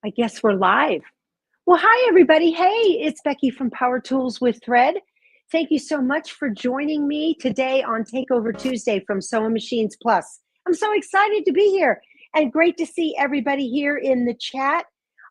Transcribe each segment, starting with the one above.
I guess we're live. Well, hi, everybody. Hey, it's Becky from Power Tools with Thread. Thank you so much for joining me today on Takeover Tuesday from Sewing Machines Plus. I'm so excited to be here and great to see everybody here in the chat.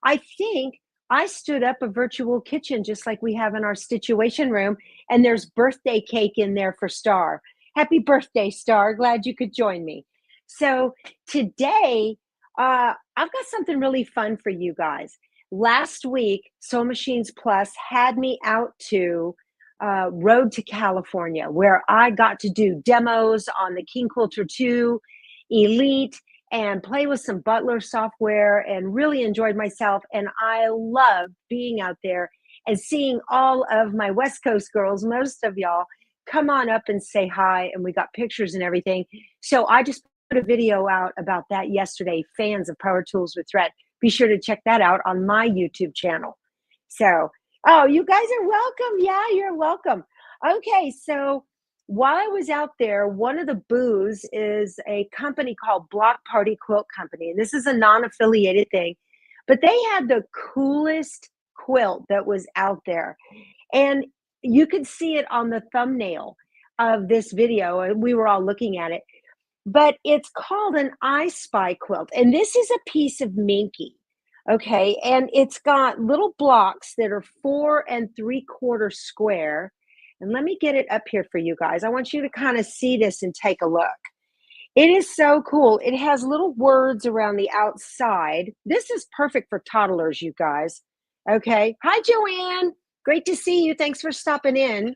I think I stood up a virtual kitchen just like we have in our situation room, and there's birthday cake in there for Star. Happy birthday, Star. Glad you could join me. So today, I've got something really fun for you guys. Last week, Sew Machines Plus had me out to Road to California, where I got to do demos on the King Quilter 2 Elite and play with some Butler software and really enjoyed myself. And I loved being out there and seeing all of my West Coast girls, most of y'all, come on up and say hi. And we got pictures and everything. So I just put a video out about that yesterday. Fans of Power Tools with Thread, be sure to check that out on my YouTube channel. So, oh, you guys are welcome. Yeah, you're welcome. Okay, so while I was out there, one of the booths is a company called Block Party Quilt Company. And this is a non-affiliated thing, but they had the coolest quilt that was out there. And you could see it on the thumbnail of this video, and we were all looking at it. But it's called an I Spy quilt. And this is a piece of Minky. Okay. And it's got little blocks that are 4 3/4 square. And let me get it up here for you guys. I want you to kind of see this and take a look. It is so cool. It has little words around the outside. This is perfect for toddlers, you guys. Okay. Hi, Joanne. Great to see you. Thanks for stopping in.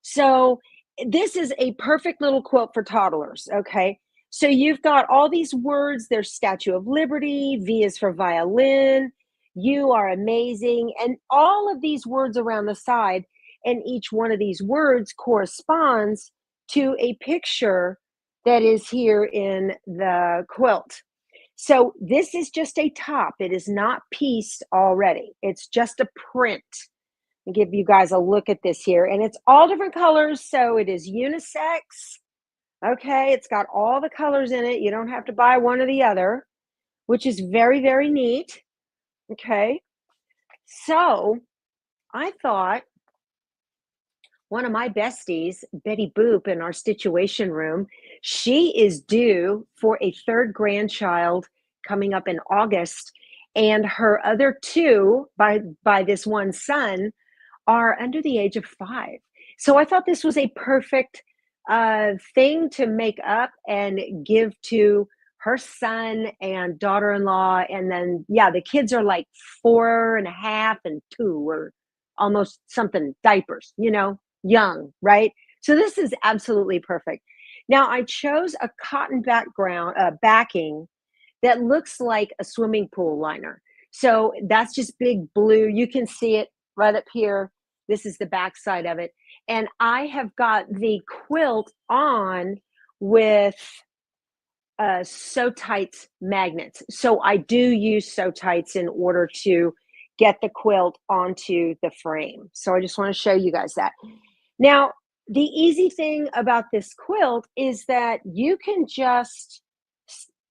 So this is a perfect little quilt for toddlers, okay? So you've got all these words. There's Statue of Liberty, V is for violin, you are amazing, and all of these words around the side, and each one of these words corresponds to a picture that is here in the quilt. So this is just a top. It is not pieced already. It's just a print. And give you guys a look at this here, and it's all different colors, so it is unisex. Okay, it's got all the colors in it. You don't have to buy one or the other, which is very, very neat. Okay, so I thought one of my besties, Betty Boop, in our situation room, she is due for a third grandchild coming up in August, and her other two by this one son are under the age of 5. So I thought this was a perfect thing to make up and give to her son and daughter-in-law. And then, yeah, the kids are like 4.5 and 2 or almost something, diapers, young, right? So this is absolutely perfect. Now I chose a cotton background backing that looks like a swimming pool liner. So that's just big blue. You can see it right up here. This is the back side of it. And I have got the quilt on with Sew Tights magnets. So I do use Sew Tights in order to get the quilt onto the frame. So I just want to show you guys that. Now, the easy thing about this quilt is that you can just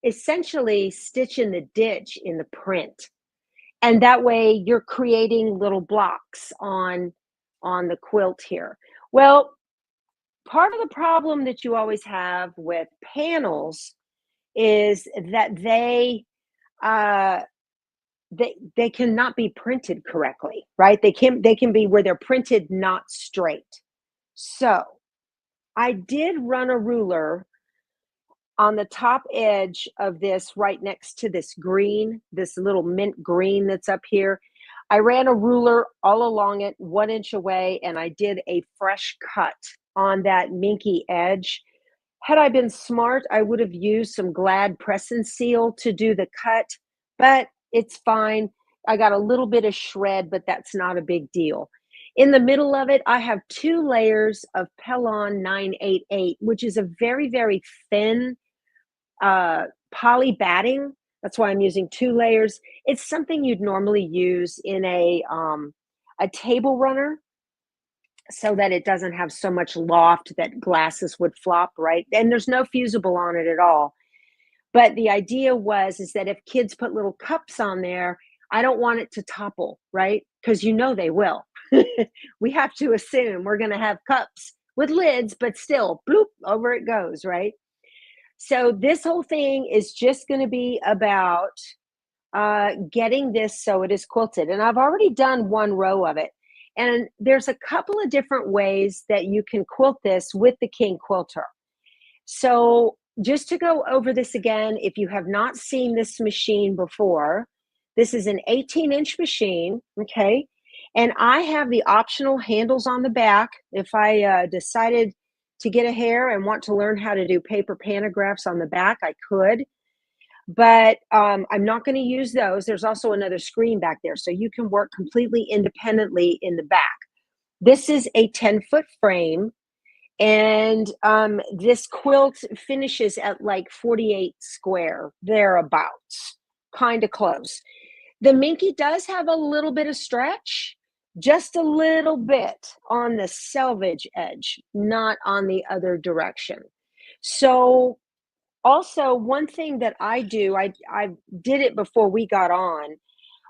essentially stitch in the ditch in the print. And that way you're creating little blocks on the quilt here. Well, part of the problem that you always have with panels is that they cannot be printed correctly, right? They can be where they're printed not straight. So I did run a ruler on the top edge of this right next to this green, this little mint green that's up here. I ran a ruler all along it 1 inch away, and I did a fresh cut on that minky edge. Had I been smart, I would have used some Glad press and seal to do the cut, but it's fine. I got a little bit of shred, but that's not a big deal. In the middle of it, I have 2 layers of Pellon 988, which is a very, very thin poly batting. That's why I'm using 2 layers. It's something you'd normally use in a table runner so that it doesn't have so much loft that glasses would flop, right? And there's no fusible on it at all. But the idea is that if kids put little cups on there, I don't want it to topple, right? Because you know they will. We have to assume we're going to have cups with lids, but still, bloop, over it goes, right? So this whole thing is just going to be about getting this so it is quilted. And I've already done one row of it. And there's a couple of different ways that you can quilt this with the King Quilter. So just to go over this again, if you have not seen this machine before, this is an 18-inch machine, okay? And I have the optional handles on the back. If I decided to get a hair and want to learn how to do paper pantographs on the back, I could. But I'm not going to use those. There's also another screen back there, so you can work completely independently in the back. This is a 10-foot frame, and this quilt finishes at like 48 square, thereabouts, kind of close. The Minky does have a little bit of stretch, just a little bit on the selvage edge, not on the other direction. So also, one thing that I do, I did it before we got on.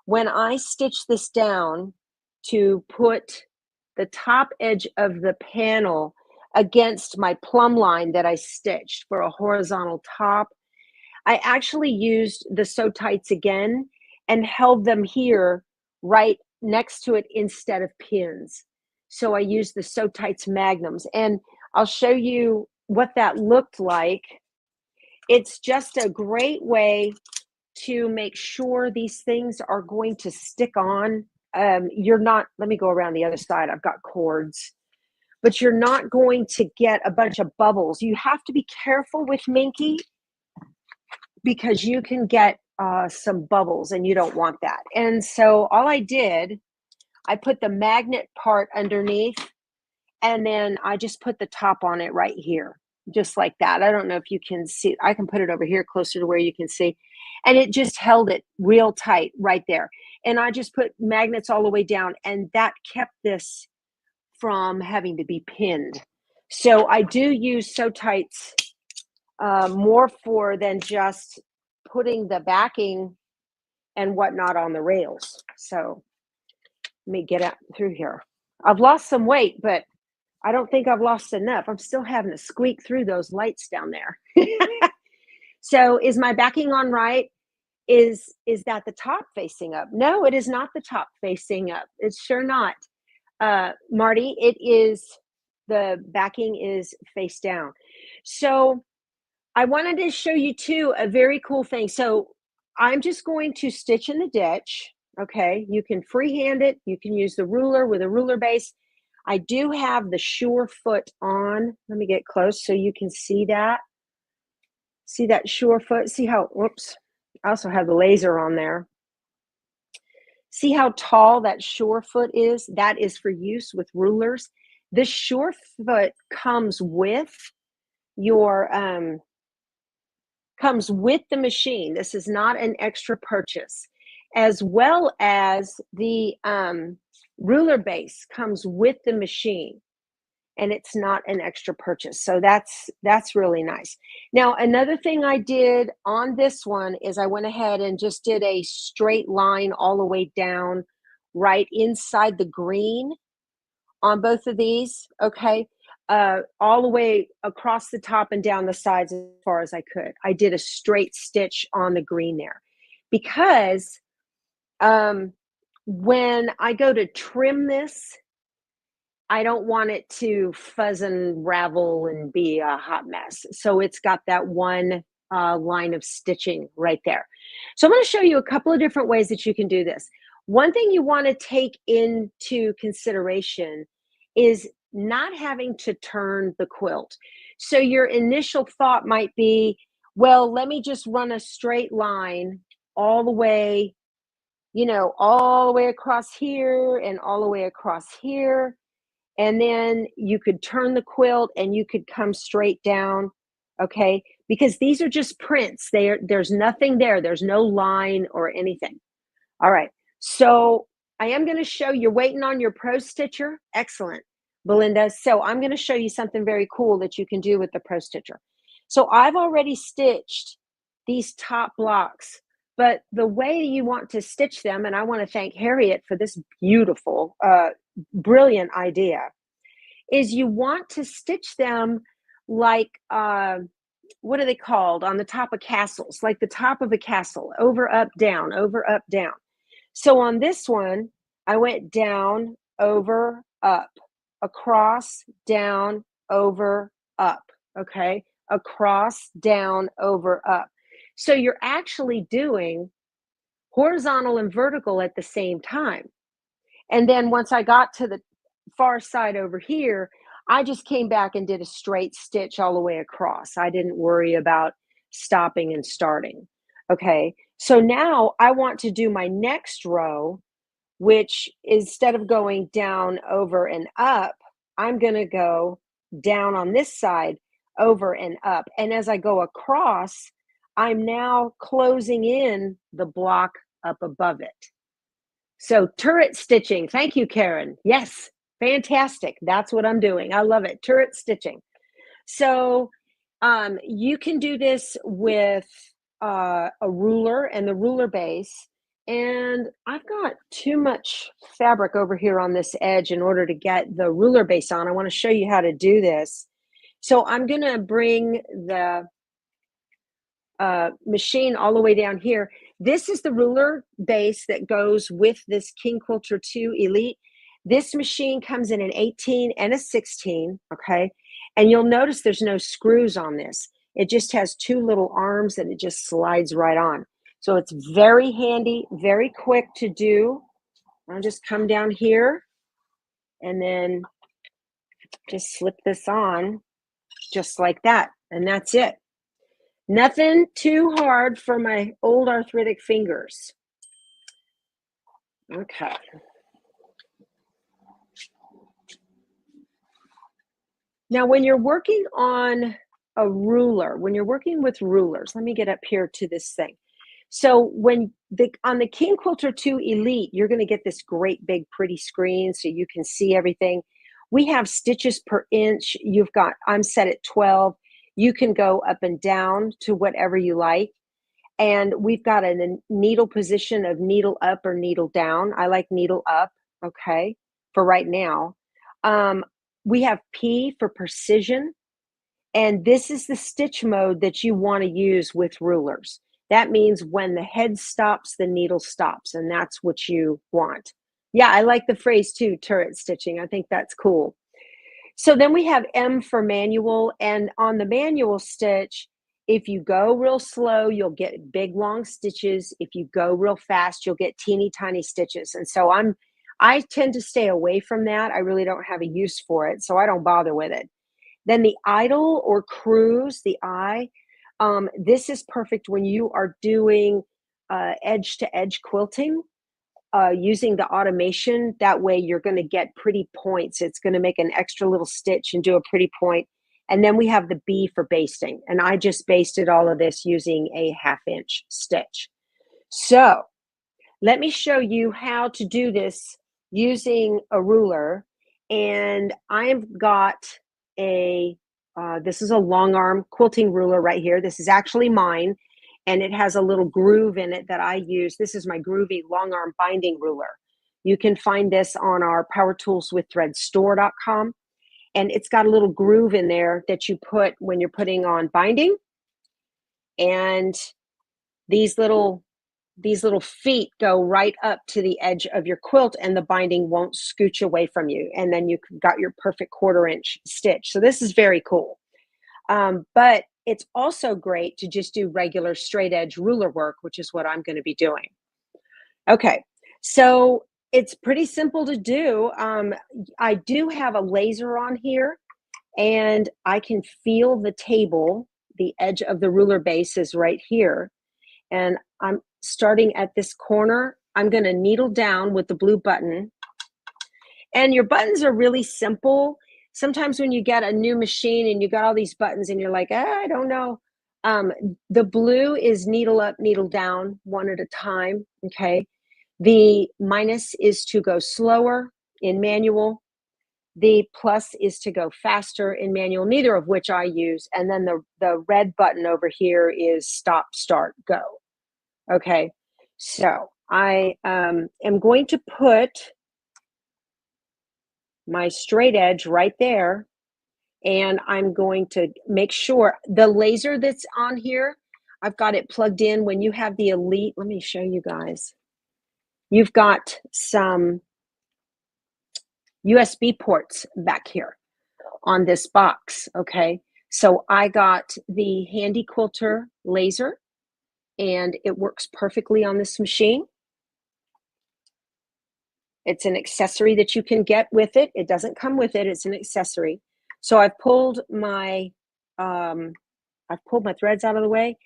When I stitch this down to put the top edge of the panel against my plumb line that I stitched for a horizontal top, I actually used the sew tights again and held them here right next to it instead of pins. So I used the sew tights magnums, and I'll show you what that looked like. It's just a great way to make sure these things are going to stick on. You're not, let me go around the other side. I've got cords, but you're not going to get a bunch of bubbles. You have to be careful with Minky because you can get some bubbles and you don't want that. And so all I did, I put the magnet part underneath, and then I just put the top on it right here, just like that. I don't know if you can see. I can put it over here closer to where you can see. And it just held it real tight right there. And I just put magnets all the way down, and that kept this from having to be pinned. So I do use sew tights more for than just putting the backing and whatnot on the rails. So let me get out through here. I've lost some weight, but I don't think I've lost enough. I'm still having to squeak through those lights down there. So is my backing on right? Is that the top facing up? No, it is not the top facing up. It's sure not. Marty, it is, the backing is face down. So I wanted to show you too a very cool thing. So I'm just going to stitch in the ditch. Okay, you can freehand it. You can use the ruler with a ruler base. I do have the sure foot on. Let me get close so you can see that. See that sure foot? See how, whoops, I also have the laser on there. See how tall that sure foot is? That is for use with rulers. This sure foot comes with your, comes with the machine. This is not an extra purchase. As well as the ruler base comes with the machine, and it's not an extra purchase. So that's really nice. Now, another thing I did on this one is I went ahead and just did a straight line all the way down right inside the green on both of these, okay? All the way across the top and down the sides as far as I could. I did a straight stitch on the green there because when I go to trim this, I don't want it to fuzz and ravel and be a hot mess. So it's got that one line of stitching right there. So I'm going to show you a couple of different ways that you can do this. One thing you want to take into consideration is not having to turn the quilt. So your initial thought might be, well, let me just run a straight line all the way, you know, all the way across here and all the way across here. And then you could turn the quilt and you could come straight down, okay? Because these are just prints. There's nothing there. There's no line or anything. All right, so I am going to show you're waiting on your Pro Stitcher. Excellent, Belinda. So I'm going to show you something very cool that you can do with the Pro Stitcher. So I've already stitched these top blocks. But the way you want to stitch them, and I want to thank Harriet for this beautiful, brilliant idea, is you want to stitch them like, what are they called on the top of castles? Like the top of a castle, over, up, down, over, up, down. So on this one, I went down, over, up, across, down, over, up, okay? Across, down, over, up. So you're actually doing horizontal and vertical at the same time. And then once I got to the far side over here, I just came back and did a straight stitch all the way across. I didn't worry about stopping and starting. Okay, so now I want to do my next row, which instead of going down, over, and up, I'm going to go down on this side, over and up. And as I go across, I'm now closing in the block up above it. So turret stitching. Thank you, Karen. Yes, fantastic. That's what I'm doing. I love it. Turret stitching. So you can do this with a ruler and the ruler base. And I've got too much fabric over here on this edge in order to get the ruler base on. I want to show you how to do this. So I'm going to bring the machine all the way down here. This is the ruler base that goes with this King Quilter 2 Elite. This machine comes in an 18 and a 16, okay? And you'll notice there's no screws on this. It just has two little arms and it just slides right on. So it's very handy, very quick to do. I'll just come down here and then just slip this on just like that. And that's it. Nothing too hard for my old arthritic fingers. Okay. Now, when you're working on a ruler, when you're working with rulers, let me get up here to this thing. So when on the King Quilter 2 Elite, you're going to get this great big pretty screen so you can see everything. We have stitches per inch. You've got, I'm set at 12. You can go up and down to whatever you like. And we've got a needle position of needle up or needle down. I like needle up, okay, for right now. We have P for precision. And this is the stitch mode that you want to use with rulers. That means when the head stops, the needle stops, and that's what you want. Yeah, I like the phrase too, turret stitching. I think that's cool. So then we have M for manual, and on the manual stitch, if you go real slow, you'll get big long stitches. If you go real fast, you'll get teeny tiny stitches. And so I tend to stay away from that. I really don't have a use for it, so I don't bother with it. Then the idle or cruise, the I, this is perfect when you are doing edge-to-edge quilting using the automation. That way you're going to get pretty points. It's going to make an extra little stitch and do a pretty point. And then we have the B for basting. And I just basted all of this using a 1/2 inch stitch. So let me show you how to do this using a ruler. And I've got this is a long arm quilting ruler right here. This is actually mine, and it has a little groove in it that I use. This is my groovy long arm binding ruler. You can find this on our powertoolswiththreadstore.com, and it's got a little groove in there that you put when you're putting on binding, and these little feet go right up to the edge of your quilt, and the binding won't scooch away from you. And then you've got your perfect 1/4 inch stitch. So this is very cool. But it's also great to just do regular straight edge ruler work, which is what I'm going to be doing. Okay, so it's pretty simple to do. I do have a laser on here, and I can feel the table. The edge of the ruler base is right here. And I'm starting at this corner. I'm going to needle down with the blue button. And your buttons are really simple. Sometimes when you get a new machine and you got all these buttons and you're like, I don't know. The blue is needle up, needle down, one at a time, okay? The minus is to go slower in manual. The plus is to go faster in manual, neither of which I use. And then the red button over here is stop, start, go. Okay, so I am going to put my straight edge right there, and I'm going to make sure the laser that's on here, I've got it plugged in. When you have the Elite, let me show you guys. You've got some USB ports back here on this box, okay? So I got the Handy Quilter laser, and it works perfectly on this machine. It's an accessory that you can get with it. It doesn't come with it, it's an accessory. So I've pulled my threads out of the way.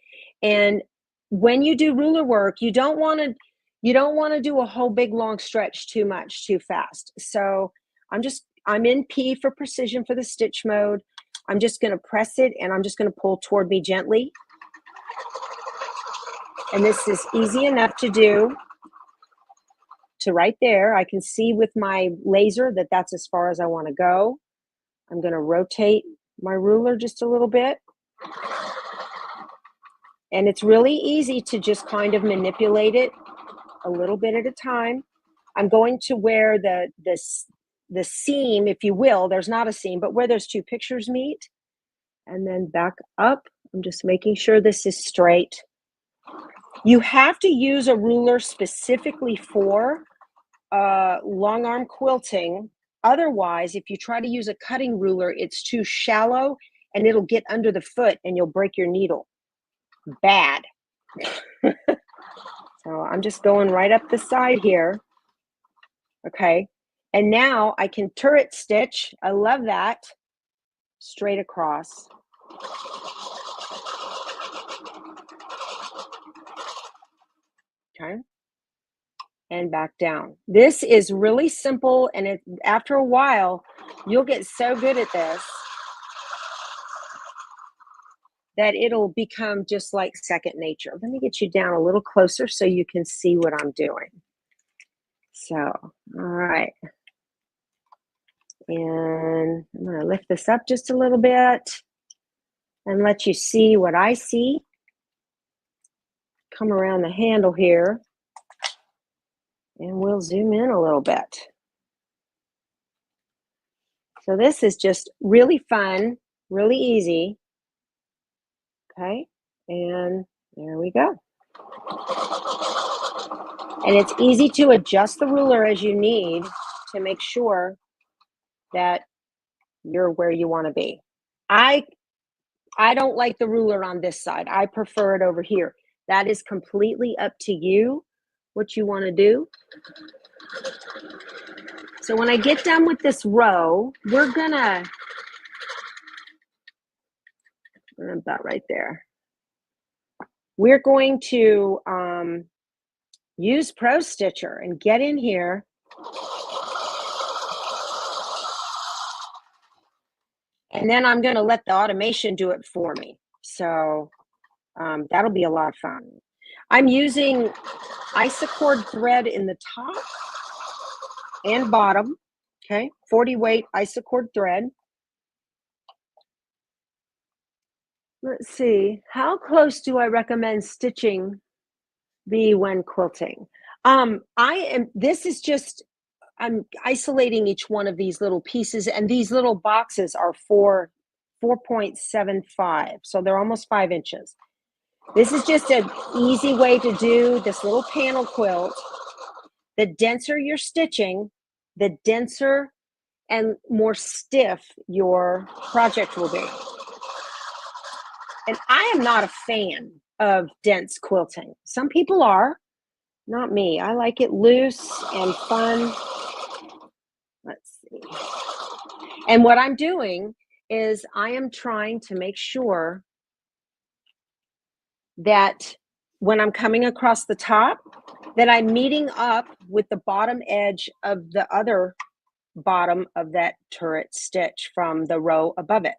And when you do ruler work, you don't want to do a whole big long stretch too much too fast. So I'm in P for precision for the stitch mode. I'm just going to press it, and I'm just going to pull toward me gently. And this is easy enough to do. To right there, I can see with my laser that that's as far as I want to go. I'm going to rotate my ruler just a little bit. And it's really easy to just kind of manipulate it a little bit at a time. I'm going to where the seam, if you will, there's not a seam, but where those two pictures meet, and then back up. I'm just making sure this is straight. You have to use a ruler specifically for long arm quilting. Otherwise, if you try to use a cutting ruler, it's too shallow and it'll get under the foot and you'll break your needle. Bad. So I'm just going right up the side here. Okay. And now I can turret stitch. I love that. Straight across. Okay. And back down. This is really simple, and after a while, you'll get so good at this that it'll become just like second nature. Let me get you down a little closer so you can see what I'm doing. So, all right. And I'm going to lift this up just a little bit and let you see what I see. Come around the handle here, and we'll zoom in a little bit. So this is just really fun, really easy. Okay, and there we go. And it's easy to adjust the ruler as you need to make sure that you're where you want to be. I don't like the ruler on this side. I prefer it over here. That is completely up to you, what you want to do. So when I get done with this row, we're gonna about right there. We're going to use Pro Stitcher and get in here. And then I'm going to let the automation do it for me. So that'll be a lot of fun. I'm using Isacord thread in the top and bottom. Okay, 40 weight Isacord thread. Let's see, how close do I recommend stitching be when quilting? I'm isolating each one of these little pieces, and these little boxes are 4.75, so they're almost 5 inches. This is just an easy way to do this little panel quilt. The denser you're stitching, the denser and more stiff your project will be. And I am not a fan of dense quilting. Some people are, not me. I like it loose and fun. Let's see. And what I'm doing is I am trying to make sure that when I'm coming across the top, that I'm meeting up with the bottom edge of the other bottom of that turret stitch from the row above it.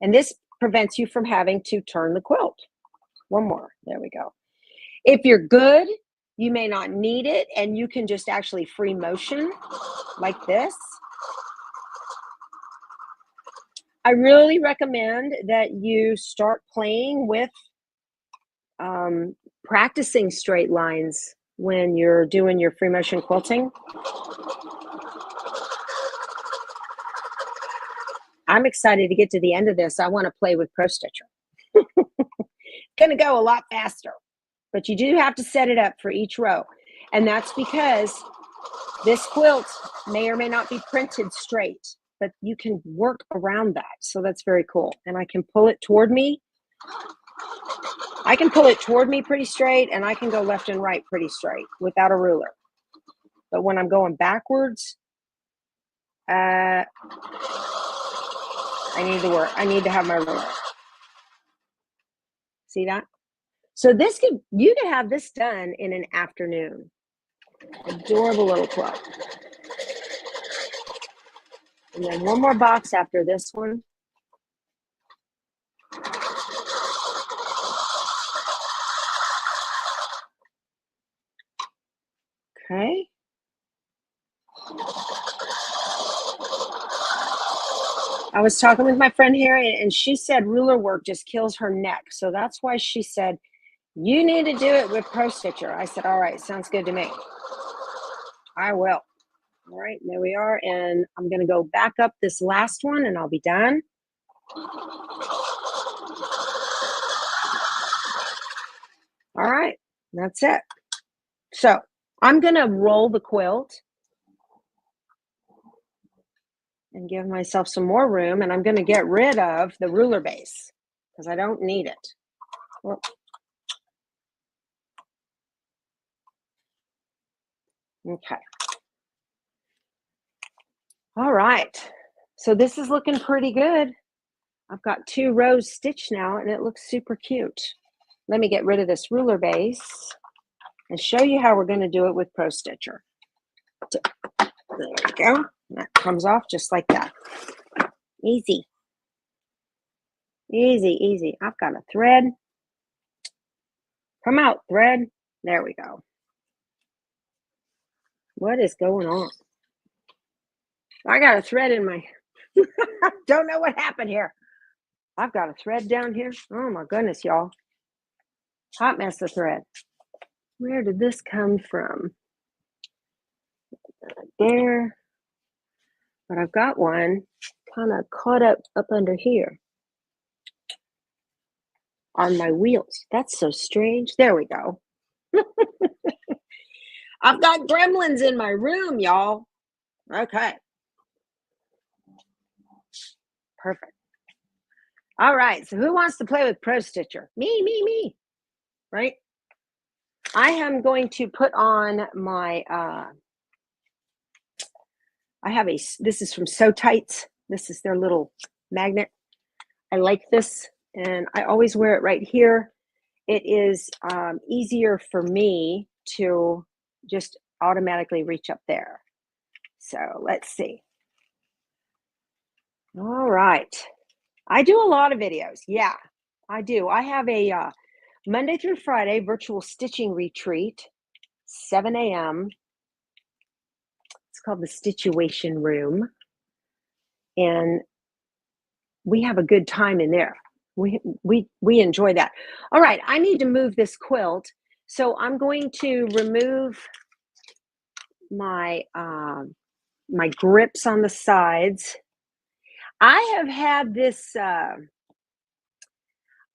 And this prevents you from having to turn the quilt. One more. There we go. If you're good You may not need it, and you can just actually free motion like this. I really recommend that you start playing with practicing straight lines when you're doing your free motion quilting. I'm excited to get to the end of this. I want to play with Pro Stitcher. Going to go a lot faster, but you do have to set it up for each row. And that's because this quilt may or may not be printed straight, but you can work around that. So that's very cool. And I can pull it toward me. I can pull it toward me pretty straight, and I can go left and right pretty straight without a ruler. But when I'm going backwards, I need to work. I need to have my ruler. See that? So you could have this done in an afternoon. Adorable little quilt. And then one more box after this one. Okay. I was talking with my friend here, and she said ruler work just kills her neck. So that's why she said, you need to do it with Pro Stitcher. I said, all right, sounds good to me. I will. All right, there we are. And I'm going to go back up this last one, and I'll be done. All right, that's it. So I'm going to roll the quilt and give myself some more room, and I'm going to get rid of the ruler base because I don't need it. Well, okay. All right. So this is looking pretty good. I've got 2 rows stitched now, and it looks super cute. Let me get rid of this ruler base and show you how we're going to do it with Pro Stitcher. There we go. That comes off just like that. Easy. Easy, easy. I've got a thread. Come out, thread. There we go. What is going on? I got a thread in my... Don't know what happened here. I've got a thread down here. Oh my goodness, y'all. Hot mess of thread. Where did this come from? There. But I've got one kind of caught up under here on my wheels. That's so strange. There we go. I've got gremlins in my room, y'all. Okay. Perfect. All right. So who wants to play with Pro Stitcher? Me. Right? I am going to put on my, this is from Sew Tights. This is their little magnet. I like this, and I always wear it right here. It is easier for me to just automatically reach up there. So let's see. All right. I do a lot of videos. Yeah, I do. I have a Monday through Friday virtual stitching retreat, 7 a.m. It's called the Stitchuation Room. And we have a good time in there. We enjoy that. All right, I need to move this quilt. So I'm going to remove my my grips on the sides. I have had this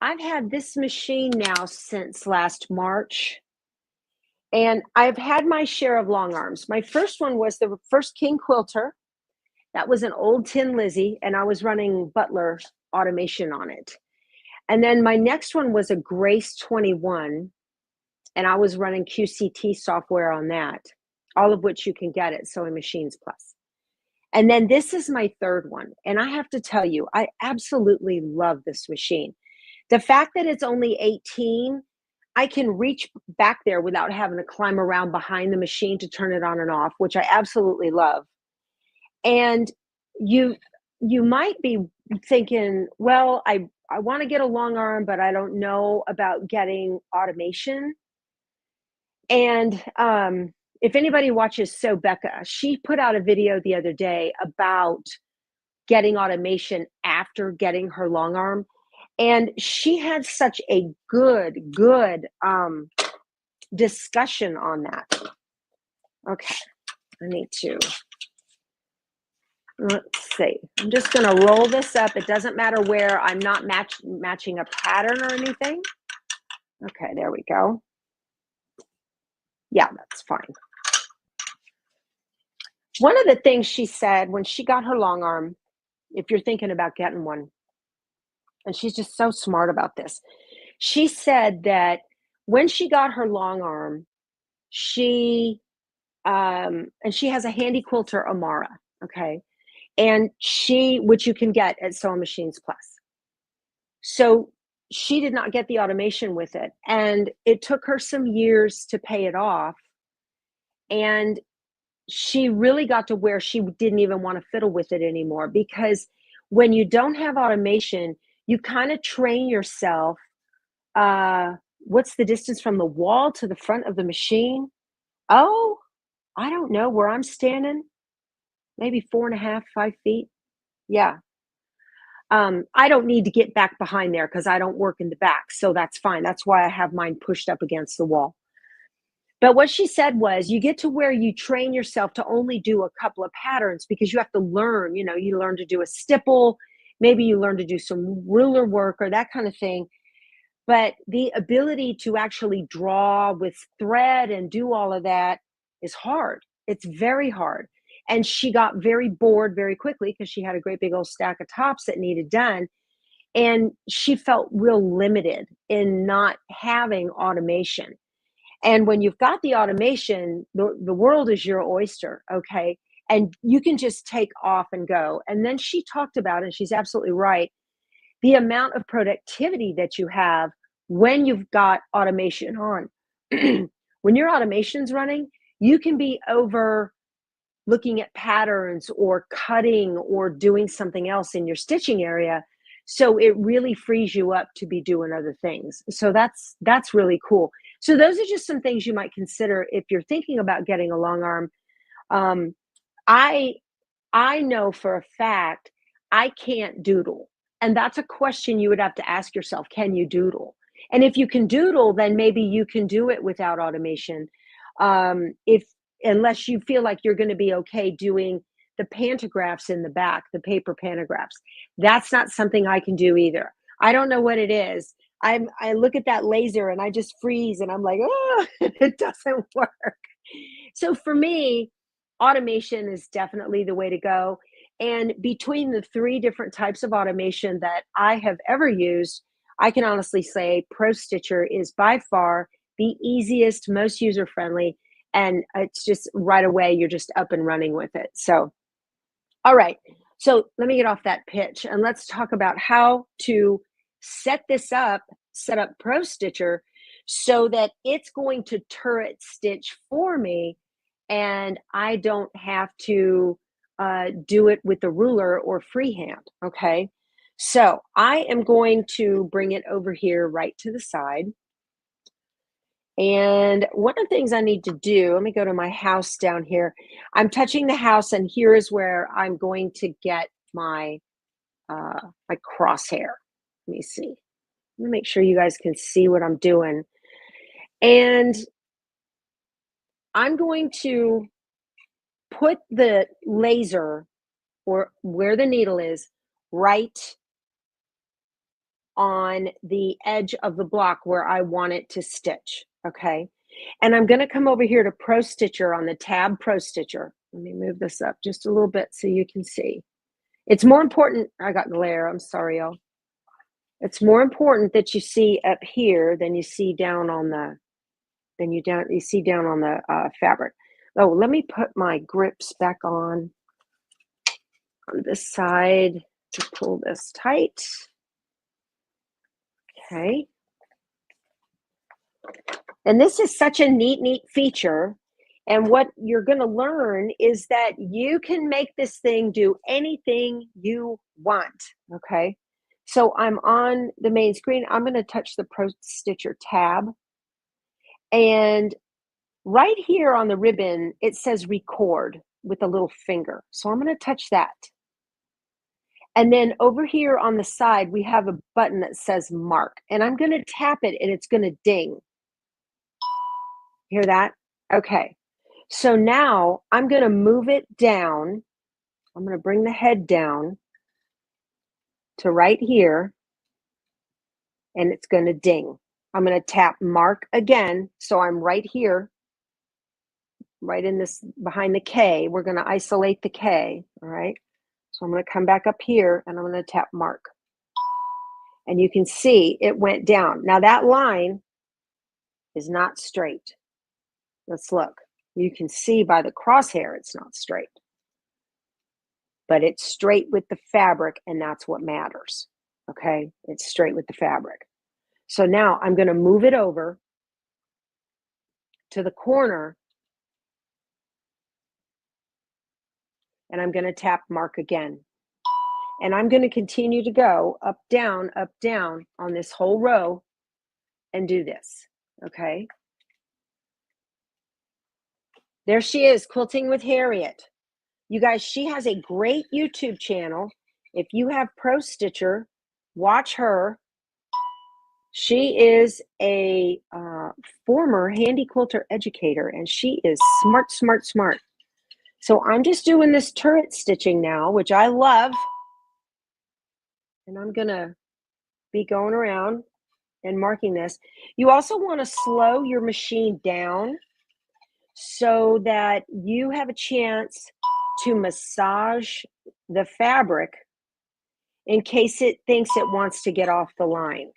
I've had this machine now since last March, and I've had my share of long arms. My first one was the first King Quilter. That was an old Tin Lizzie, and I was running Butler automation on it. And then my next one was a Grace 21, and I was running QCT software on that, all of which you can get at Sewing Machines Plus. And then this is my third one. And I have to tell you, I absolutely love this machine. The fact that it's only 18, I can reach back there without having to climb around behind the machine to turn it on and off, which I absolutely love. And you might be thinking, well, I want to get a long arm, but I don't know about getting automation. And if anybody watches Sew Becca, she put out a video the other day about getting automation after getting her long arm. And she had such a good discussion on that. Okay, I need to, let's see. I'm just going to roll this up. It doesn't matter where. I'm not matching a pattern or anything. Okay, there we go. Yeah, that's fine. One of the things she said when she got her long arm, if you're thinking about getting one, and she's just so smart about this. She said that when she got her long arm, she and she has a handy quilter Amara, okay? And which you can get at Sewing Machines Plus. So she did not get the automation with it, and it took her some years to pay it off. And she really got to where she didn't even want to fiddle with it anymore, because when you don't have automation, you kind of train yourself. What's the distance from the wall to the front of the machine? Oh, I don't know where I'm standing. Maybe 4.5, 5 feet. Yeah. I don't need to get back behind there because I don't work in the back. So that's fine. That's why I have mine pushed up against the wall. But what she said was, you get to where you train yourself to only do a couple of patterns, because you have to learn, you learn to do a stipple, maybe you learn to do some ruler work or that kind of thing. But the ability to actually draw with thread and do all of that is hard. It's very hard. And she got very bored very quickly because she had a great big old stack of tops that needed done. And she felt real limited in not having automation. And when you've got the automation, the world is your oyster, okay? And you can just take off and go. And then she talked about, and she's absolutely right, the amount of productivity that you have when you've got automation on. When your automation's running, you can be over looking at patterns or cutting or doing something else in your stitching area. So it really frees you up to be doing other things. So that's really cool. So those are just some things you might consider if you're thinking about getting a long arm. Um, I I know for a fact I can't doodle. And that's a question you would have to ask yourself. Can you doodle? And if you can doodle, then maybe you can do it without automation. If Unless you feel like you're going to be okay doing the pantographs in the back, the paper pantographs. That's not something I can do either. I don't know what it is. I look at that laser and I just freeze and I'm like, oh, it doesn't work. So for me, automation is definitely the way to go. And between the three different types of automation that I have ever used, I can honestly say Pro Stitcher is by far the easiest, most user friendly, and it's just right away, you're just up and running with it. So, all right. So let me get off that pitch and let's talk about how to set this up, set up Pro Stitcher so that it's going to turret stitch for me and I don't have to do it with the ruler or freehand. Okay. So I am going to bring it over here right to the side. And one of the things I need to do, let me go to my house down here. I'm touching the house, and here is where I'm going to get my crosshair. Let me see. Let me make sure you guys can see what I'm doing. And I'm going to put the laser, or where the needle is, right on the edge of the block where I want it to stitch. Okay. And I'm going to come over here to Pro Stitcher on the tab Pro Stitcher. Let me move this up just a little bit so you can see. It's more important. I got glare. I'm sorry, y'all. It's more important that you see up here than you see down on the fabric. Oh, let me put my grips back on this side to pull this tight. Okay. And this is such a neat feature. And what you're going to learn is that you can make this thing do anything you want. Okay. So I'm on the main screen. I'm going to touch the Pro Stitcher tab. And Right here on the ribbon, it says record with a little finger. So I'm going to touch that. And then over here on the side, we have a button that says mark. And I'm going to tap it and it's going to ding. Hear that? Okay. So now I'm going to move it down. I'm going to bring the head down to right here. And it's going to ding. I'm going to tap mark again. So I'm right here, right in this behind the K. We're going to isolate the K. All right. So I'm going to come back up here and I'm going to tap mark. And you can see it went down. Now that line is not straight. Let's look. You can see by the crosshair it's not straight. But it's straight with the fabric, and that's what matters. Okay? It's straight with the fabric. So now I'm going to move it over to the corner, and I'm going to tap mark again. And I'm going to continue to go up, down on this whole row and do this. Okay? There she is, Quilting with Harriet. You guys, she has a great YouTube channel. If you have Pro Stitcher, watch her. She is a former handy quilter educator, and she is smart, smart, smart. So I'm just doing this turret stitching now, which I love. And I'm going to be going around and marking this. You also want to slow your machine down so that you have a chance to massage the fabric in case it thinks it wants to get off the line.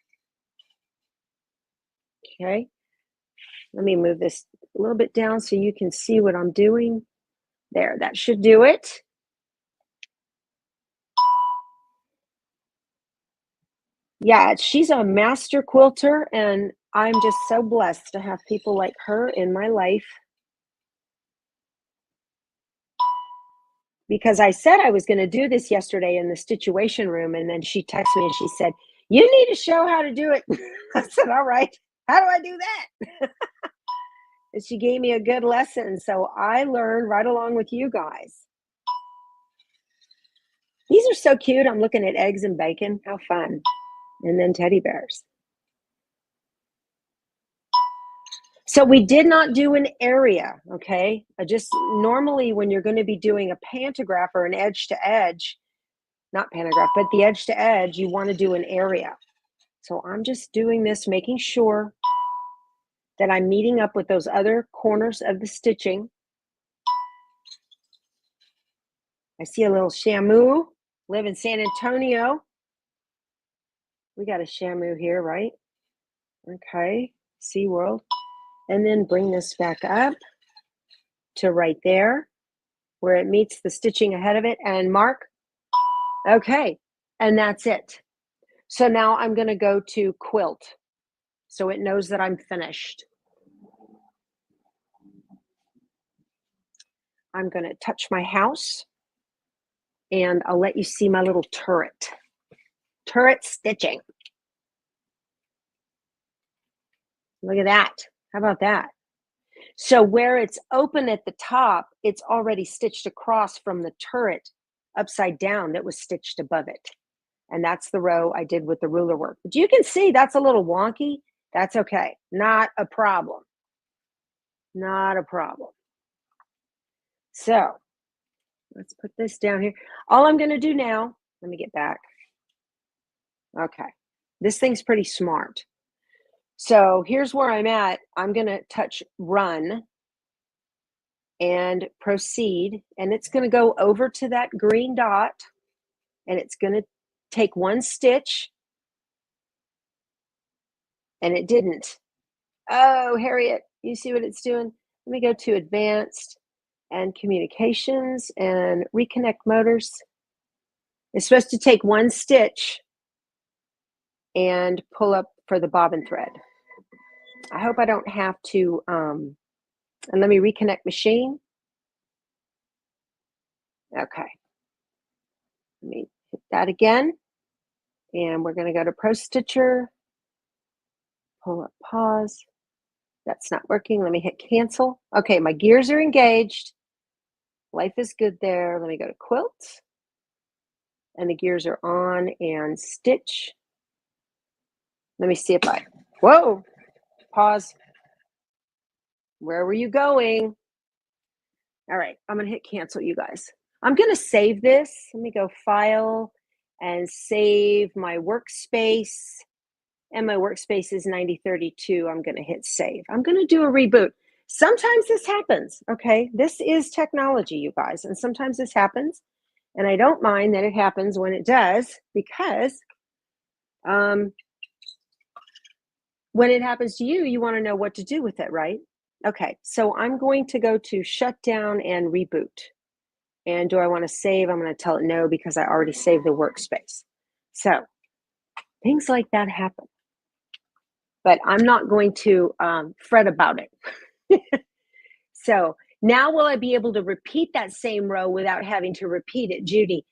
Okay, let me move this a little bit down so you can see what I'm doing. There, that should do it. Yeah, she's a master quilter, and I'm just so blessed to have people like her in my life. Because I said I was going to do this yesterday in the situation room, and then she texted me and she said, "You need to show how to do it." I said, "All right, how do I do that?" And she gave me a good lesson, so I learned right along with you guys. These are so cute. I'm looking at eggs and bacon. How fun. And then teddy bears. So we did not do an area, okay? Just normally when you're going to be doing a pantograph or an edge to edge, not pantograph, but the edge to edge, you want to do an area. So I'm just doing this, making sure that I'm meeting up with those other corners of the stitching. I see a little Shamu, live in San Antonio. We got a Shamu here, right? Okay, SeaWorld. And then bring this back up to right there where it meets the stitching ahead of it and mark. Okay, and that's it. So now I'm going to go to quilt so it knows that I'm finished. I'm going to touch my house and I'll let you see my little turret. Turret stitching. Look at that. How about that? So where it's open at the top, it's already stitched across from the turret upside down that was stitched above it. And that's the row I did with the ruler work. But you can see that's a little wonky. That's okay. Not a problem. Not a problem. So let's put this down here. All I'm going to do now, let me get back. Okay. This thing's pretty smart. So here's where I'm at. I'm going to touch run and proceed. And it's going to go over to that green dot. And it's going to take one stitch. And it didn't. Oh, Harriet, you see what it's doing? Let me go to advanced and communications and reconnect motors. It's supposed to take one stitch and pull up for the bobbin thread. I hope I don't have to, and let me reconnect machine. Okay. Let me hit that again. And we're going to go to Pro Stitcher, pull up pause, That's not working. Let me hit cancel. Okay, my gears are engaged. Life is good there. Let me go to quilt. And the gears are on and stitch. Let me see if whoa, pause. Where were you going? All right, I'm gonna hit cancel, you guys. I'm gonna save this. Let me go file and save my workspace. And my workspace is 9032. I'm gonna hit save. I'm gonna do a reboot. Sometimes this happens, okay? This is technology, you guys, and sometimes this happens. And I don't mind that it happens when it does, because when it happens to you, you wanna know what to do with it, right? Okay, so I'm going to go to shutdown and reboot. And do I want to save? I'm going to tell it no, because I already saved the workspace. So things like that happen. But I'm not going to fret about it. So now will I be able to repeat that same row without having to repeat it, Judy?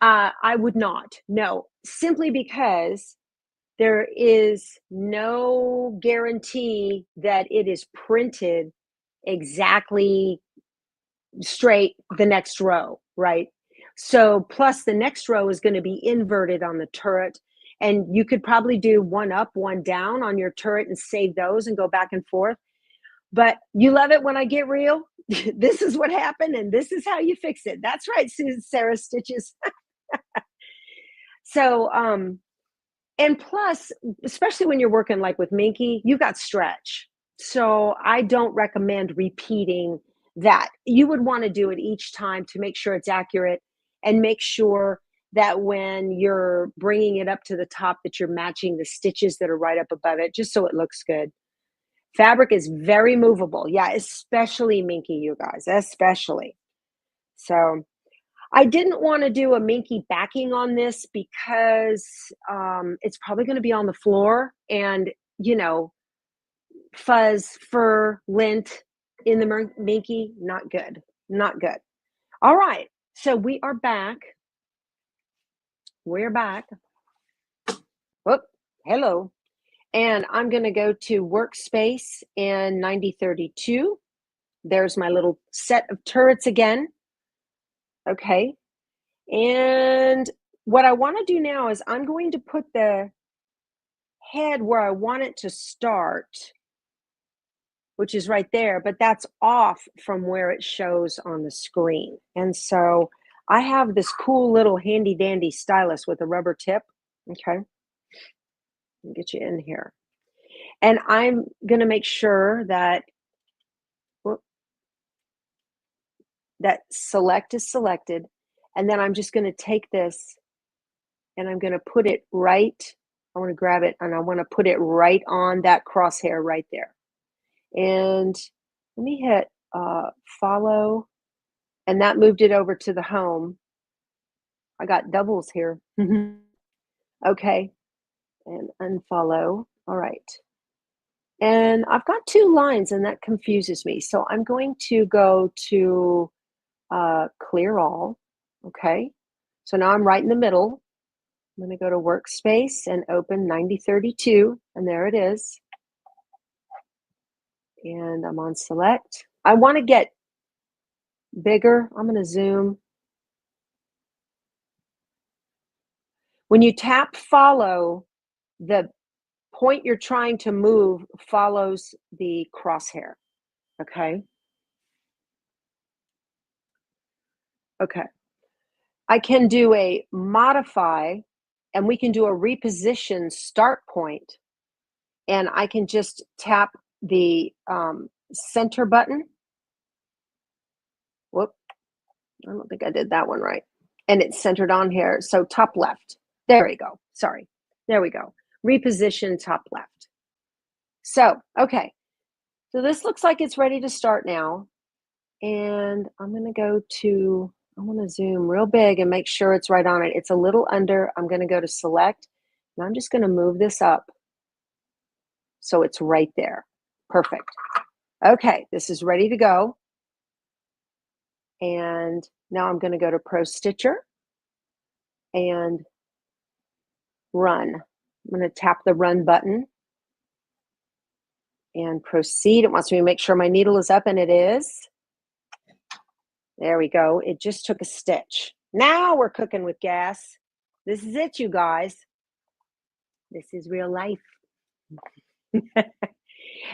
I would not. No, simply because there is no guarantee that it is printed exactly straight the next row, right? So plus the next row is going to be inverted on the turret, and you could probably do one up, one down on your turret and save those and go back and forth. But you love it when I get real. This is what happened, and this is how you fix it. That's right, Sarah Stitches. So and plus, especially when you're working like with Minky, you got stretch. So I don't recommend repeating that. You would want to do it each time to make sure it's accurate, and make sure that when you're bringing it up to the top that you're matching the stitches that are right up above it, just so it looks good. Fabric is very movable. Yeah, especially Minky, you guys, especially. So I didn't want to do a Minky backing on this because it's probably going to be on the floor, and, you know, fuzz, fur, lint in the Minky, not good, not good. All right, so we are back. We're back. Whoop, hello. And I'm going to go to workspace and 9032. There's my little set of turrets again. Okay. And what I want to do now is I'm going to put the head where I want it to start, which is right there, but that's off from where it shows on the screen. And so I have this cool little handy dandy stylus with a rubber tip. Okay. Let me get you in here. And I'm going to make sure that that select is selected. And then I'm just going to take this and I'm going to put it right. I want to grab it and I want to put it right on that crosshair right there. And let me hit follow. And that moved it over to the home. I got doubles here. Okay. And unfollow. All right. And I've got two lines and that confuses me. So I'm going to go to clear all. Okay. So now I'm right in the middle. I'm going to go to workspace and open 9032, and there it is. And I'm on select. I want to get bigger. I'm going to zoom. When you tap follow, the point you're trying to move follows the crosshair. Okay. Okay. I can do a modify, and we can do a reposition start point, and I can just tap the center button. Whoop, I don't think I did that one right. And it's centered on here. So top left. There we go. Sorry. There we go. Reposition top left. So, okay. So this looks like it's ready to start now. And I'm going to go to, I want to zoom real big and make sure it's right on it. It's a little under. I'm going to go to select, and I'm just going to move this up so it's right there. Perfect. Okay, this is ready to go. And now I'm going to go to Pro Stitcher and run. I'm going to tap the run button. and proceed. It wants me to make sure my needle is up, and it is. There we go. It just took a stitch. Now we're cooking with gas. This is it, you guys. This is real life.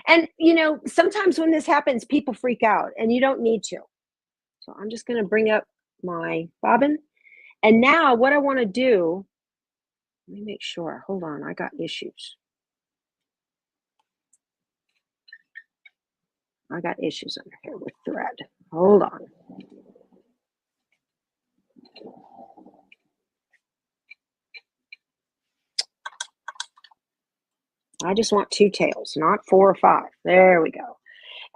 And, you know, sometimes when this happens, people freak out, and you don't need to. So I'm just going to bring up my bobbin. And now what I want to do, let me make sure. Hold on, I got issues. I got issues under here with thread. Hold on. I just want 2 tails, not 4 or 5. There we go.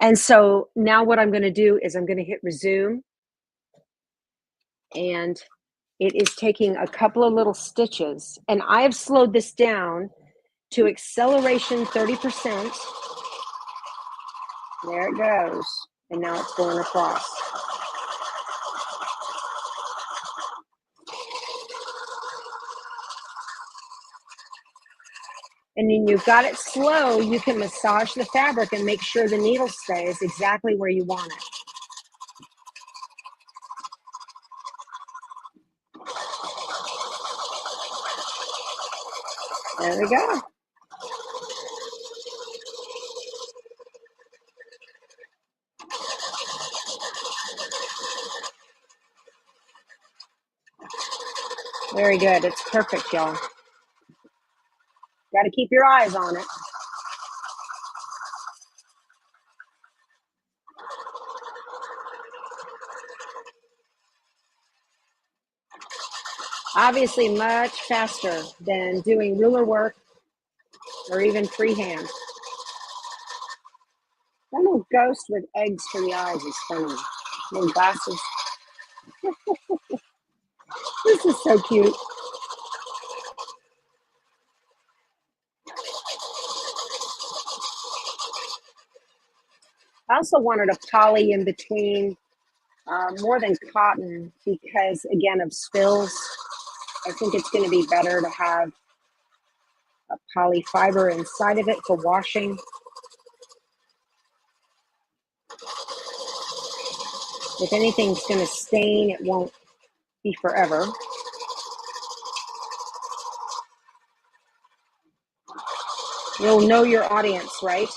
And so now what I'm going to do is I'm going to hit resume. And it is taking a couple of little stitches. And I have slowed this down to acceleration 30%. There it goes. And now it's going across. And then you've got it slow, you can massage the fabric and make sure the needle stays exactly where you want it. There we go. Very good. It's perfect, y'all. Got to keep your eyes on it. Obviously much faster than doing ruler work or even freehand. That little ghost with eggs for the eyes is funny. Little glasses. This is so cute. I also wanted a poly in between, more than cotton, because again of spills. I think it's going to be better to have a poly fiber inside of it for washing. If anything's going to stain, it won't be forever. You'll know your audience, right?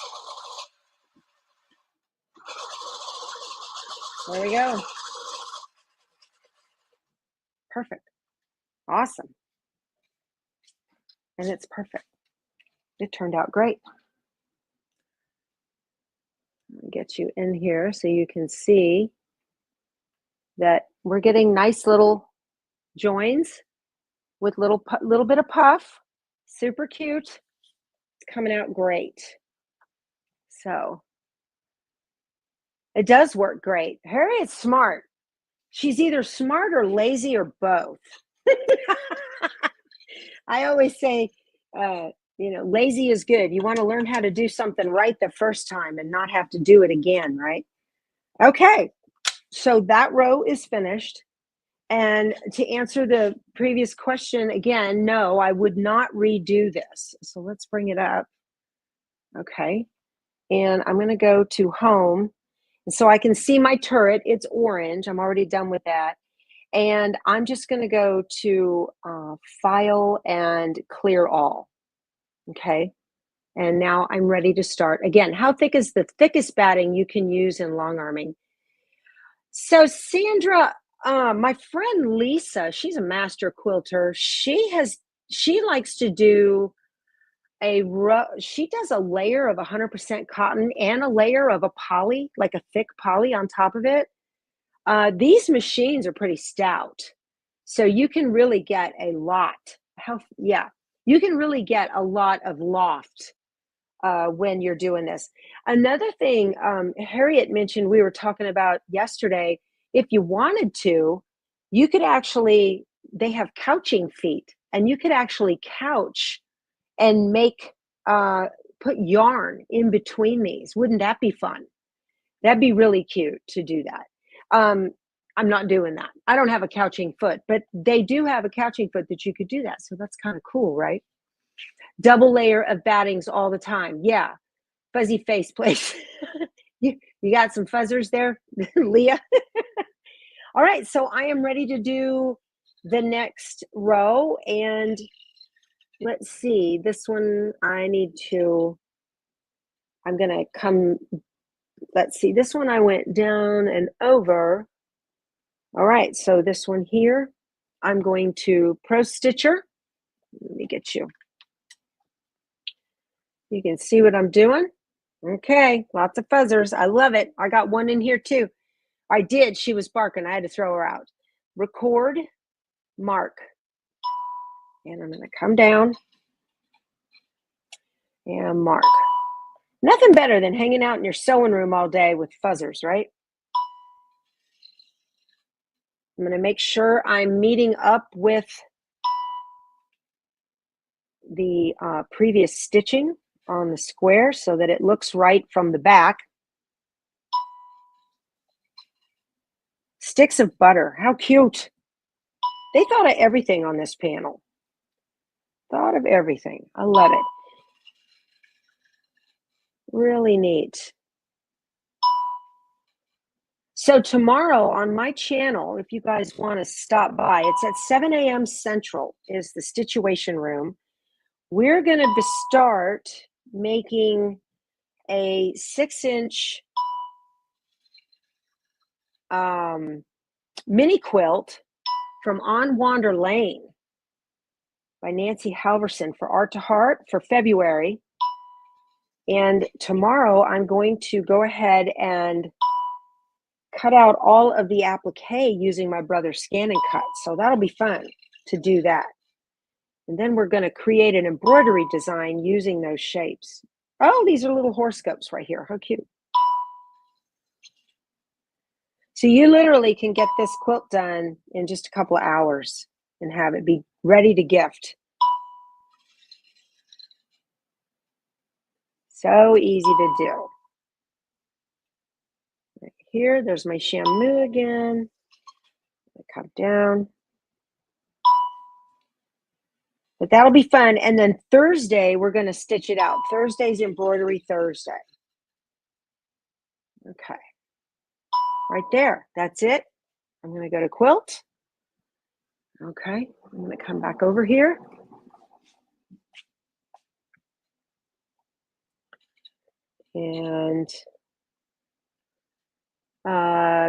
There we go. Perfect. Awesome. And it's perfect. It turned out great. I'll get you in here so you can see that we're getting nice little joins with little bit of puff. Super cute. It's coming out great. So it does work great. Harriet's smart. She's either smart or lazy or both. I always say, you know, lazy is good. You want to learn how to do something right the first time and not have to do it again, right? Okay, so that row is finished. And to answer the previous question again, no, I would not redo this. So let's bring it up. Okay, and I'm going to go to home. And so I can see my turret. It's orange. I'm already done with that. And I'm just going to go to File and Clear All. Okay. And now I'm ready to start. Again, how thick is the thickest batting you can use in long arming? So Sandra, my friend Lisa, she's a master quilter. She likes to do she does a layer of 100% cotton and a layer of a poly, like a thick poly on top of it. These machines are pretty stout, so you can really get a lot. You can really get a lot of loft when you're doing this. Another thing Harriet mentioned, we were talking about yesterday, if you wanted to, you could actually, they have couching feet, and you could actually couch and make, put yarn in between these. Wouldn't that be fun? That'd be really cute to do that. I'm not doing that. I don't have a couching foot, but they do have a couching foot that you could do that. So that's kind of cool, right? Double layer of battings all the time. Yeah. fuzzy face place. You got some fuzzers there, Leah? All right, so I am ready to do the next row, and let's see, this one I'm gonna come, let's see, this one I went down and over. All right, so this one here, I'm going to pro stitcher. Let me get you. You can see what I'm doing. Okay, lots of fuzzers. I love it. I got one in here too. I did. She was barking. I had to throw her out. Record, mark. And I'm going to come down and mark. Nothing better than hanging out in your sewing room all day with fuzzers, right? I'm going to make sure I'm meeting up with the previous stitching on the square so that it looks right from the back. Sticks of butter. How cute. They thought of everything on this panel. Thought of everything. I love it. Really neat. So tomorrow on my channel, if you guys want to stop by, it's at 7 a.m. Central is the Situation Room. We're going to start making a 6-inch mini quilt from On Wander Lane by Nancy Halverson for Art to Heart for February. And tomorrow I'm going to go ahead and cut out all of the applique using my brother's Scan and Cut. So that'll be fun to do that. And then we're going to create an embroidery design using those shapes. Oh, these are little horoscopes right here. How cute. So you literally can get this quilt done in just a couple of hours and have it be ready to gift. So easy to do. Right here, there's my shamu again. Come down. But that'll be fun. And then Thursday, we're going to stitch it out. Thursday's Embroidery Thursday. Okay. Right there. That's it. I'm going to go to quilt. Okay. I'm going to come back over here. And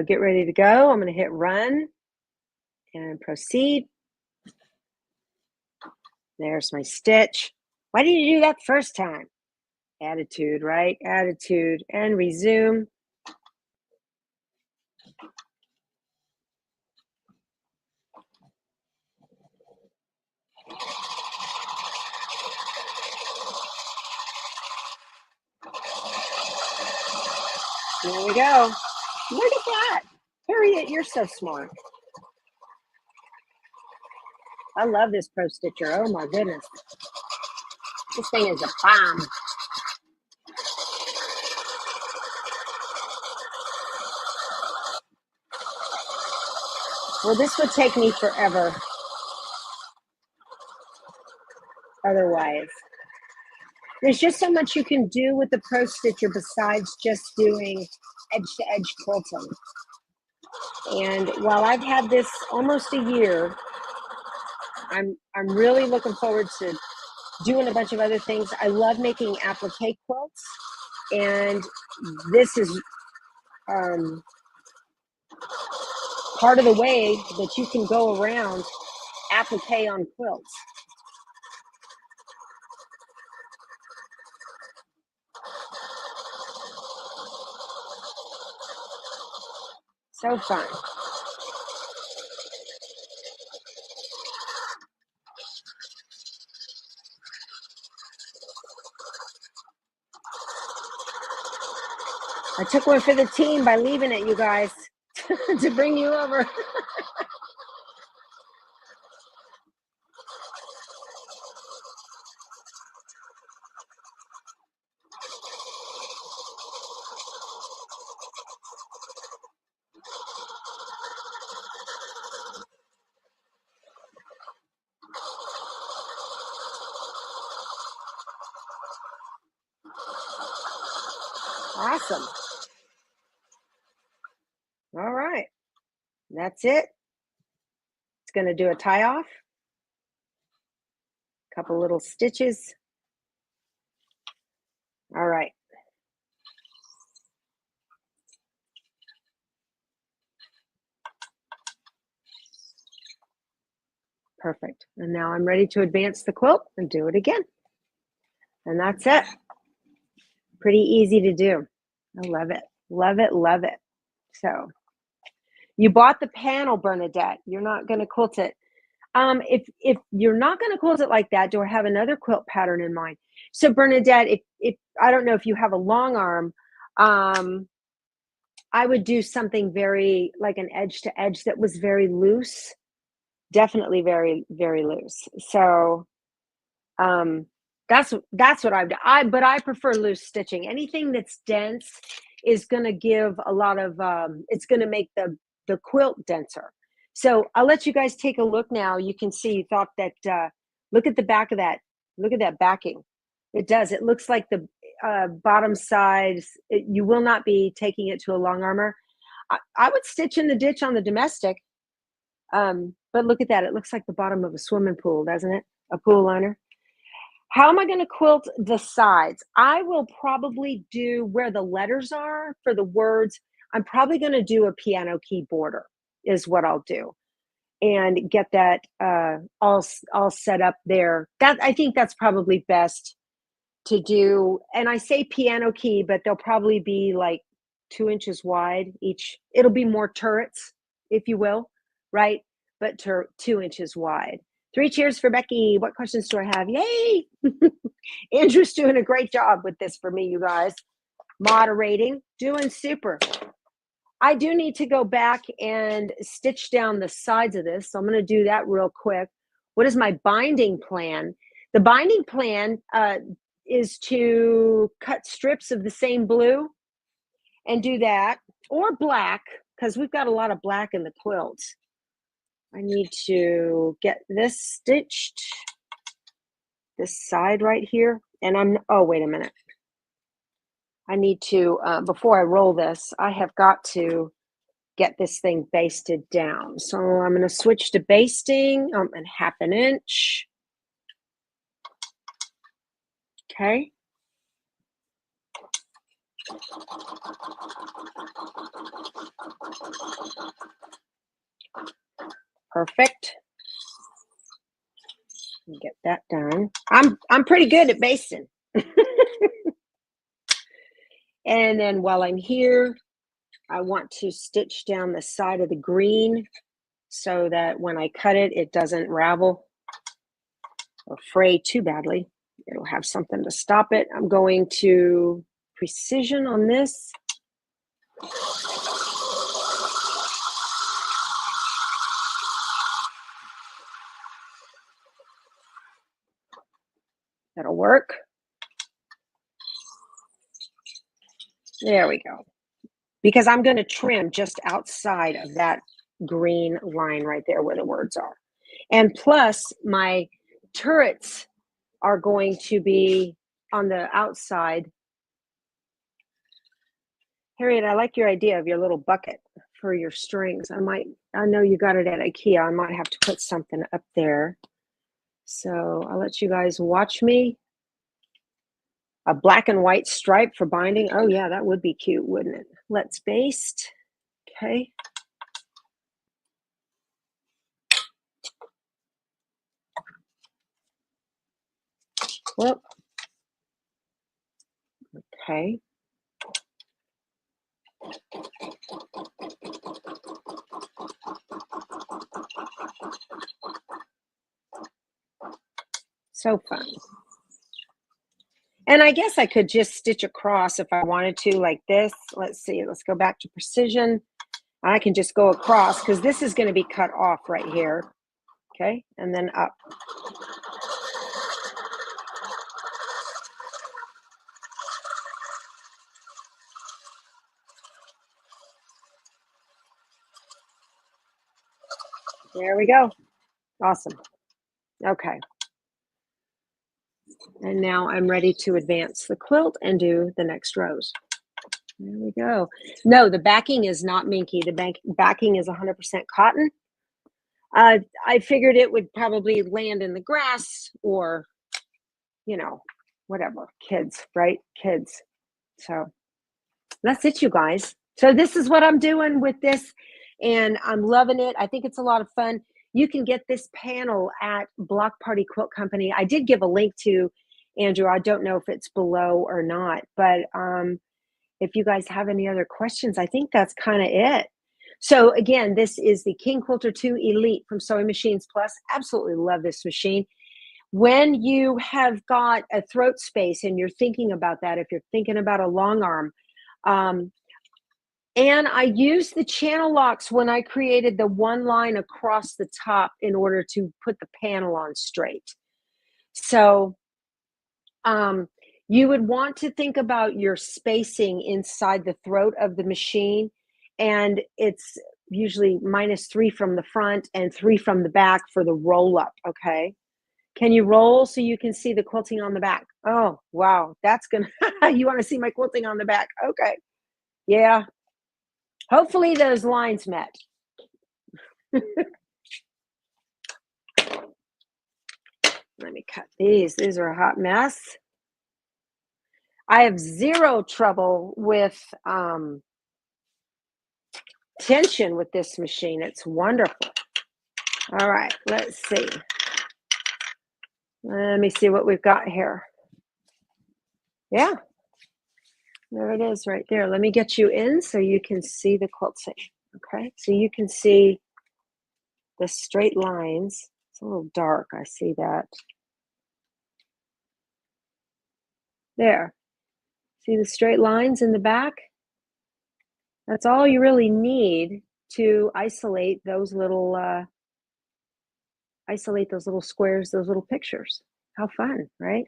get ready to go. I'm going to hit run and proceed. There's my stitch. Why didn't you do that first time? Attitude, right? Attitude and resume. There we go. Look at that. Harriet, you're so smart. I love this Pro Stitcher. Oh my goodness. This thing is a bomb. Well, this would take me forever otherwise. There's just so much you can do with the Pro Stitcher besides just doing edge-to-edge quilting. And while I've had this almost a year, I'm really looking forward to doing a bunch of other things. I love making applique quilts, and this is part of the way that you can go around applique on quilts. So fun. I took one for the team by leaving it, you guys, to bring you over. Awesome. All right. That's it. It's going to do a tie off. Couple little stitches. All right. Perfect. And now I'm ready to advance the quilt and do it again. And that's it. Pretty easy to do. I love it. Love it. Love it. So you bought the panel, Bernadette. You're not going to quilt it. If you're not going to quilt it like that, do I have another quilt pattern in mind? So Bernadette, if I don't know if you have a long arm, I would do something very like an edge to edge that was very loose, definitely very, very loose. So that's what I've done. But I prefer loose stitching. Anything that's dense is going to give a lot of it's going to make the quilt denser. So I'll let you guys take a look now. You can see, you thought that look at the back of that. Look at that backing. It does. It looks like the bottom sides. You will not be taking it to a long armor. I would stitch in the ditch on the domestic. But look at that. It looks like the bottom of a swimming pool, doesn't it? A pool liner. How am I going to quilt the sides? I will probably do where the letters are for the words. I'm probably going to do a piano key border is what I'll do, and get that all set up there. That I think that's probably best to do. And I say piano key, but they'll probably be like 2 inches wide each. It'll be more turrets, if you will, right? But 2 inches wide. 3 cheers for Becky. What questions do I have? Yay! Andrew's doing a great job with this for me, you guys. Moderating, doing super. I do need to go back and stitch down the sides of this, so I'm going to do that real quick. What is my binding plan? The binding plan is to cut strips of the same blue and do that, or black, because we've got a lot of black in the quilt. I need to get this stitched, this side right here, and oh, wait a minute. I need to, before I roll this, I have got to get this thing basted down. So I'm going to switch to basting and 1/2 inch. Okay. Perfect. Get that done. I'm pretty good at basting. And then while I'm here, I want to stitch down the side of the green so that when I cut it, it doesn't ravel or fray too badly. It'll have something to stop it. I'm going to precision on this. That'll work. There we go. Because I'm going to trim just outside of that green line right there where the words are. And plus, my turrets are going to be on the outside. Harriet, I like your idea of your little bucket for your strings. I know you got it at IKEA. I might have to put something up there. So I'll let you guys watch me. A black and white stripe for binding. Oh yeah, that would be cute, wouldn't it? Let's baste. Okay. Whoop. Okay. So fun. And I guess I could just stitch across if I wanted to, like this. Let's see, let's go back to precision. I can just go across because this is going to be cut off right here. Okay, and then up. There we go. Awesome. Okay. And now I'm ready to advance the quilt and do the next rows. There we go. No, the backing is not minky. The backing is 100% cotton. I figured it would probably land in the grass or, you know, whatever. Kids, right? Kids. So that's it, you guys. So this is what I'm doing with this, and I'm loving it. I think it's a lot of fun. You can get this panel at Block Party Quilt Company. I did give a link to Andrew. I don't know if it's below or not, but if you guys have any other questions, I think that's kind of it. So again, this is the King Quilter 2 Elite from Sewing Machines Plus. Absolutely love this machine. When you have got a throat space and you're thinking about that, if you're thinking about a long arm, and I used the channel locks when I created the one line across the top in order to put the panel on straight. So you would want to think about your spacing inside the throat of the machine, and it's usually -3 from the front and 3 from the back for the roll up, okay? Can you roll so you can see the quilting on the back? Oh, wow, that's gonna, you wanna see my quilting on the back? Okay, yeah. Hopefully those lines met. Let me cut these. These are a hot mess. I have zero trouble with tension with this machine. It's wonderful. All right, let's see. Let me see what we've got here. Yeah, there it is right there. Let me get you in so you can see the quilting. Okay, so you can see the straight lines. It's a little dark, I see that. There. See the straight lines in the back? That's all you really need to isolate those little squares, those little pictures. How fun, right?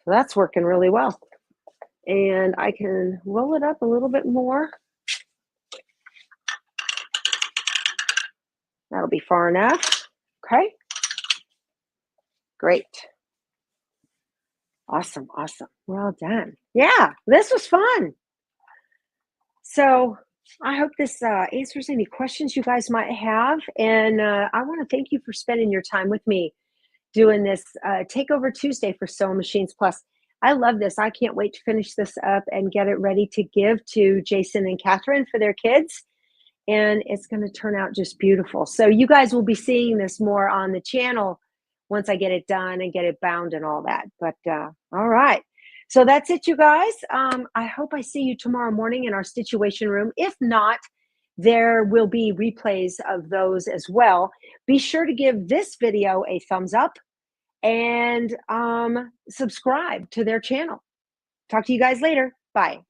So that's working really well. And I can roll it up a little bit more. That'll be far enough. Okay. Great. Awesome, awesome. Well done. Yeah, this was fun. So I hope this answers any questions you guys might have. And I want to thank you for spending your time with me doing this Takeover Tuesday for Sewing Machines Plus. I love this. I can't wait to finish this up and get it ready to give to Jason and Catherine for their kids. And it's going to turn out just beautiful. So you guys will be seeing this more on the channel once I get it done and get it bound and all that. But all right. So that's it, you guys. I hope I see you tomorrow morning in our situation room. If not, there will be replays of those as well. Be sure to give this video a thumbs up and subscribe to their channel. Talk to you guys later. Bye.